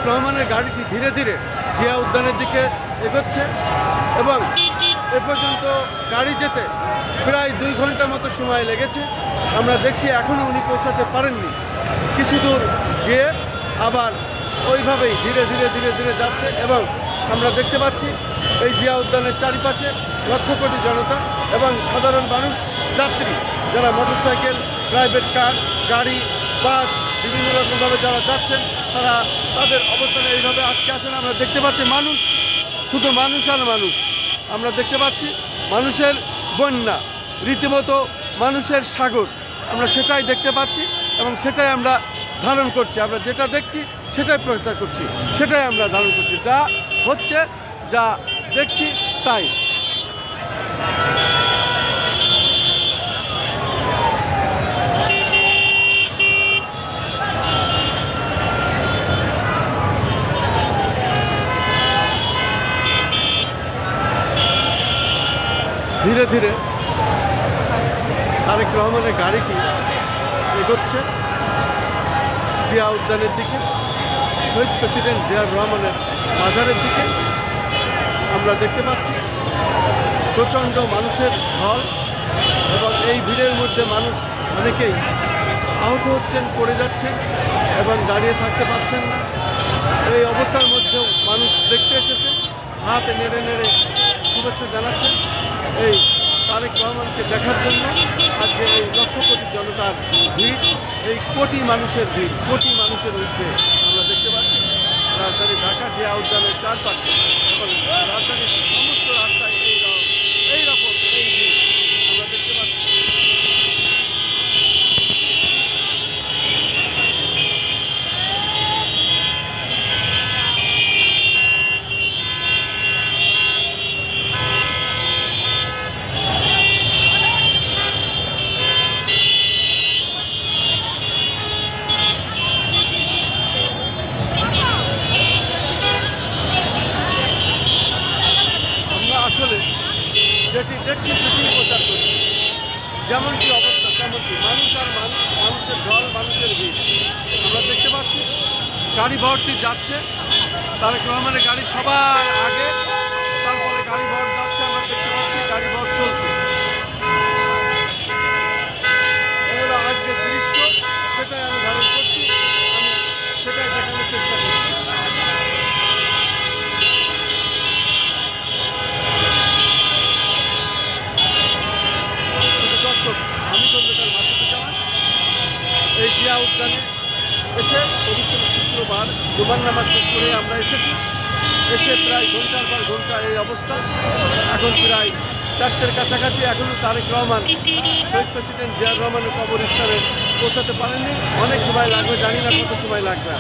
রহমানের গাড়িটি ধীরে ধীরে জিয়া উদ্যানের দিকে এগোচ্ছে এবং এ পর্যন্ত গাড়ি যেতে প্রায় 2 ঘন্টা মতো সময় লেগেছে। আমরা দেখছি এখনও উনি পৌঁছাতে পারেননি। কিছু দূর গিয়ে আবার ওইভাবেই ধীরে ধীরে ধীরে ধীরে যাচ্ছে এবং আমরা দেখতে পাচ্ছি এই জিয়া উদ্যানের চারিপাশে লক্ষ কোটি জনতা এবং সাধারণ মানুষ, যাত্রী যারা মোটরসাইকেল, প্রাইভেট কার, গাড়ি, বাস বিভিন্ন রকমভাবে যারা যাচ্ছেন তারা তাদের অবস্থানে এইভাবে আটকে আছেন। আমরা দেখতে পাচ্ছি মানুষ, শুধু মানুষ আর মানুষ। আমরা দেখতে পাচ্ছি মানুষের বন্যা, রীতিমতো মানুষের সাগর, আমরা সেটাই দেখতে পাচ্ছি এবং সেটাই আমরা ধারণ করছি। আমরা যেটা দেখছি সেটাই প্রচার করছি, সেটাই আমরা ধারণ করছি। যা হচ্ছে, যা দেখছি তাই। ধীরে ধীরে তারেক রহমানের গাড়িটি এগোচ্ছে জিয়া উদ্যানের দিকে, শহীদ প্রেসিডেন্ট জিয়াউর রহমানের মাজারের দিকে। আমরা দেখতে পাচ্ছি প্রচণ্ড মানুষের ঢল এবং এই ভিড়ের মধ্যে মানুষ অনেকেই আহত হচ্ছেন, পড়ে যাচ্ছেন এবং দাঁড়িয়ে থাকতে পারছেন না। এই অবস্থার মধ্যেও মানুষ দেখতে এসেছে, হাত নেড়ে নেড়ে শুভেচ্ছা জানাচ্ছেন এই তারেক রহমানকে দেখার জন্য। আজকে এই লক্ষ কোটি জনতার ভিড়, এই কোটি মানুষের ভিড়, কোটি মানুষের ঊর্ধ্বে আমরা দেখতে পাচ্ছি রাজধানী ঢাকা জিয়া উদ্যানের চারপাশে এবং রাজধানীর সমস্ত রাস্তায় এইরকম এই ভিড় আমরা দেখতে পাচ্ছি। যেটি দেখছি সেটি প্রচার করছি, যেমনটি অবস্থা তেমনটি মানুষ আর মানুষ, মানুষের ঢল, মানুষের ভিড় আমরা দেখতে পাচ্ছি। গাড়ি ভর্তি যাচ্ছে, তারেক রহমানের গাড়ি সবার আগে, তারপরে গাড়ি ভর যাচ্ছে। আমরা দেখতে পাচ্ছি গাড়ি ভর চলছে। এগুলো আজকের দৃশ্য, সেটাই আমি ধারণ করছি, আমি সেটাই দেখানোর চেষ্টা করছি। এই জিয়া উদ্যানে এসে পবিত্র শুক্রবার জুমার নামাজ শেষ করে আমরা এসেছি। এসে প্রায় ঘন্টার পর ঘন্টা এই অবস্থা। এখন প্রায় 4টের কাছাকাছি, এখনও তারেক রহমান শহীদ প্রেসিডেন্ট জিয়াউর রহমানের কবরস্থানে পৌঁছাতে পারেননি। অনেক সময় লাগবে, জানি না কত সময় লাগবে।